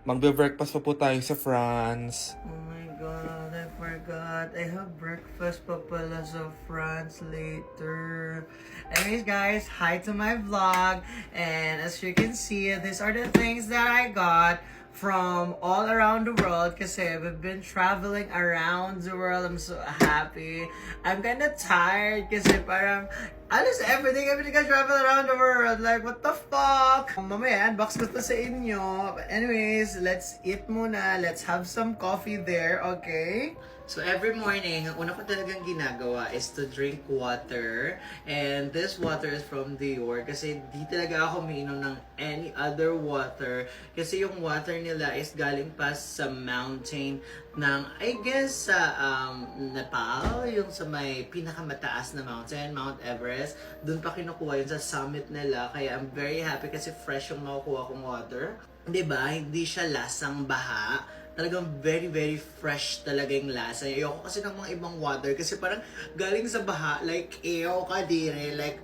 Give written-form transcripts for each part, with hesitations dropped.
Magbe-breakfast pa po tayo sa France. Oh my god, I forgot. I have breakfast pa pala sa France later. Anyways guys, hi to my vlog. And as you can see, these are the things that I got from all around the world kasi we've been traveling around the world. I'm so happy. I'm kinda tired kasi parang alas everything I travel around the world. Like, what the fuck? Mamaya, unbox ko to sa inyo. But anyways, let's eat muna. Let's have some coffee there, okay? So every morning, ang una ko talagang ginagawa is to drink water. And this water is from Dior kasi di talaga ako umiinom ng any other water. Kasi yung water nila is galing pa sa mountain ng, I guess, sa Nepal, yung sa may pinakamataas na mountain, Mount Everest. Doon pa kinukuha yun sa summit nila. Kaya I'm very happy kasi fresh yung makukuha kong water. Diba? Hindi siya lasang baha. Talagang very, very fresh talaga yung lasa. Ayoko kasi ng mga ibang water kasi parang galing sa baha, like, ew ka dire, like,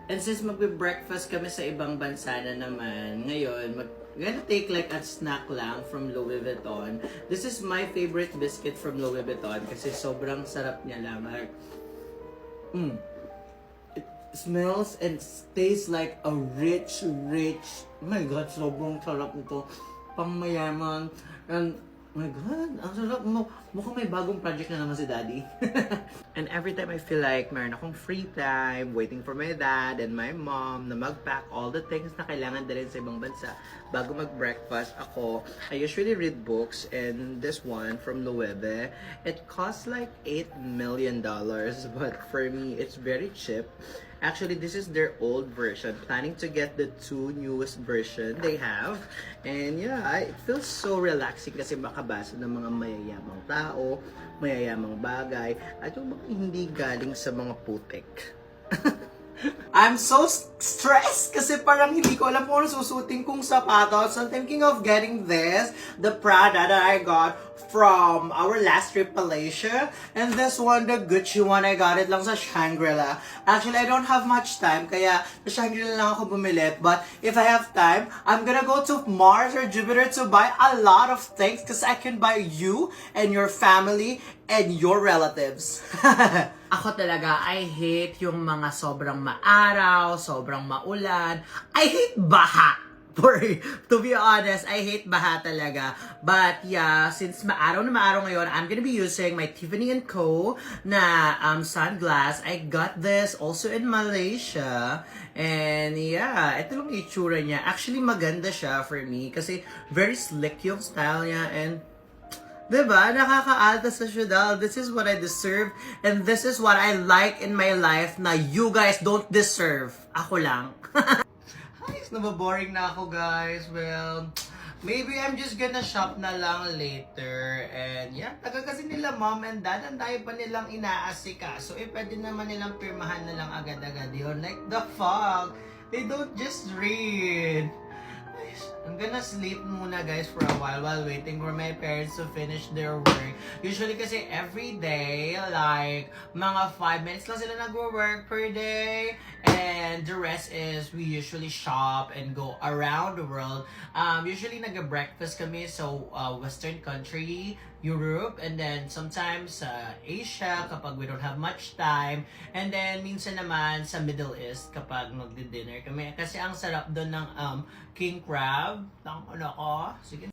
and since magbe-breakfast kami sa ibang bansa na naman, ngayon, gonna take like a snack lang from Louis Vuitton. This is my favorite biscuit from Louis Vuitton kasi sobrang sarap niya lang. Like, it smells and tastes like a rich, oh my god, sobrang sarap nito. Pang mayaman. And oh my God, ang sarap mo. Mukhang may bagong project na naman si Daddy. And every time I feel like meron akong free time, waiting for my dad and my mom na mag-pack all the things na kailangan dalhin sa ibang bansa bago mag-breakfast ako, I usually read books, and this one from Loewe, it costs like $8 million, but for me, it's very cheap. Actually, this is their old version. Planning to get the 2 newest version they have. And yeah, it feels so relaxing kasi makabasa ng mga mayayamang tao, mayayamang bagay, at yung mga hindi galing sa mga putik. I'm so stressed kasi parang hindi ko alam kung ano susutin kong sapatos. So I'm thinking of getting this, the Prada that I got from our last trip Malaysia. And this one, the Gucci one, I got it lang sa Shangri-La. Actually, I don't have much time, kaya sa Shangri-La lang ako bumili. But if I have time, I'm gonna go to Mars or Jupiter to buy a lot of things because I can buy you and your family and your relatives. Ako talaga, I hate yung mga sobrang maaraw, sobrang maulan. I hate baha. To be honest, I hate baha talaga. But yeah, since maaraw na maaraw ngayon, I'm gonna be using my Tiffany & Co. na sunglass. I got this also in Malaysia. And yeah, ito lang itsura niya. Actually, maganda siya for me kasi very slick yung style niya, and diba? Nakakaalta sa syudal. This is what I deserve. And this is what I like in my life na you guys don't deserve. Ako lang. Ayos, nababoring na ako guys. Well, maybe I'm just gonna shop na lang later. And yeah, taga kasi nila mom and dad, ang dahil pa nilang inaasika. So pwede naman nilang pirmahan na lang agad-agad yun. Like the fuck? They don't just read. I'm gonna sleep muna guys for a while waiting for my parents to finish their work. Usually kasi every day, like, mga 5 minutes lang sila nag-work per day. And the rest is we usually shop and go around the world. Usually nag-breakfast kami sa Western country, Europe, and then sometimes sa Asia kapag we don't have much time. And then minsan naman sa Middle East kapag magdi-dinner kami. Kasi ang sarap doon ng king crab. Tangko na ko. Sige.